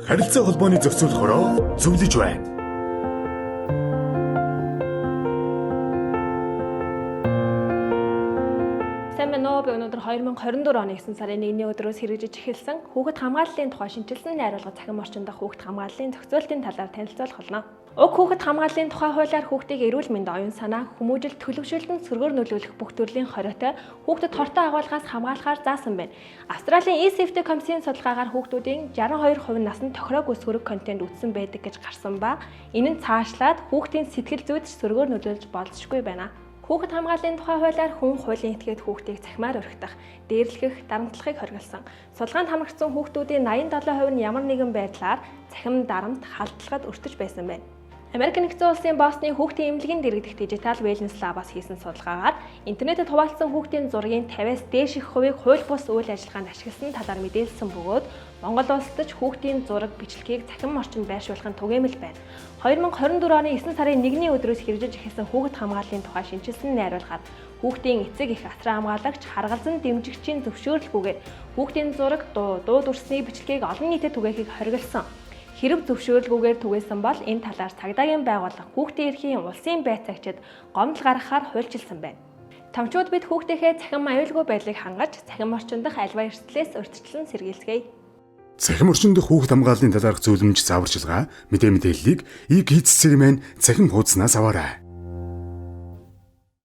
Харилцаа холбооны зохицуулахороо зөвлөж байна. Сайн байна уу? Би өнөөдөр 2024 оны 9 сарын 1-ний өдрөөс хэрэгжиж эхэлсэн хүүхэд хамгааллын тухай шинжилсэн найруулга цахим орчинд дах хүүхэд хамгааллын зохицуултын талаар танилцуулах болно. Уг хүүхэд хамгааллын тухай хуулиар хүүхдийг эрүүл мэнд, оюун санаа, хүмүүжил, төлөвшөлтөнд сөргөөр нөлөөлөх бүх төрлийн хориотой хүүхдэд хортой агуулгаас хамгаалахаар заасан байна. Австралийн eSafety комиссийн судалгаагаар хүүхдүүдийн 62% насанд тохироогүй сөрөг контент үзсэн байдаг гэж гарсан ба энэ нь цаашлаад хүүхдийн сэтгэл зүйд сөргөөр нөлөөлж болзошгүй байна. Хүүхэд хамгааллын тухай хуулиар хүн хуулийн этгээд хүүхдийг цахимаар өргөдөх, дээрлэхэх, дарамтлахыг хориглосон. Судалгаанд хамрагдсан хүүхдүүдийн 87% нь ямар нэгэн байдлаар цахим, дарамт, халдлагад өртөж байсан байна. Америк нэгдсэн улсын Бостны хүүхдийн эмнэлгийн дэргэдэх Digital Wellness Lab-аас хийсэн судалгаагаар интернетэд хуваалцсан хүүхдийн зургийн 50-аас дээш их хувийг хууль бус үйл ажиллагаанд ашигласан талаар мэдээлсэн бөгөөд Монгол улсад ч хүүхдийн зураг бичлэгийг цахим орчинд байршуулах нь түгээмэл байна. 2024 оны 9 сарын 1-ний өдрөөс хэрэгжиж эхэлсэн хүүхэд хамгааллын тухай шинжилсэн найруулгаар хүүхдийн эцэг эх ахран хамгаалагч харгалзан дэмжигчийн зөвшөөрлгүйгээр хүүхдийн зураг, дуу дүрсний бичлэгийг олон нийтэд түгээхийг хориглосон. Хэрэв зөвшөөрлгүйгээр түгээсэн бол энэ талаар цагдаагийн байгууллага хүүхдийн эрхийн улсын байцаагчид гомдол гаргахаар хуульчилсан байна. Томчууд бид хүүхдийнхээ цахим аюулгүй байдлыг хангаж, цахим орчин дах альва эрсдлээс урьдчилан сэргийлцгээе. Цахим орчин дах хүүхэд хамгааллын талаарх зөвлөмж зааварчилгаа мэдээллийг ийг хийцсэрмэн цахим хуудаснаас аваарай.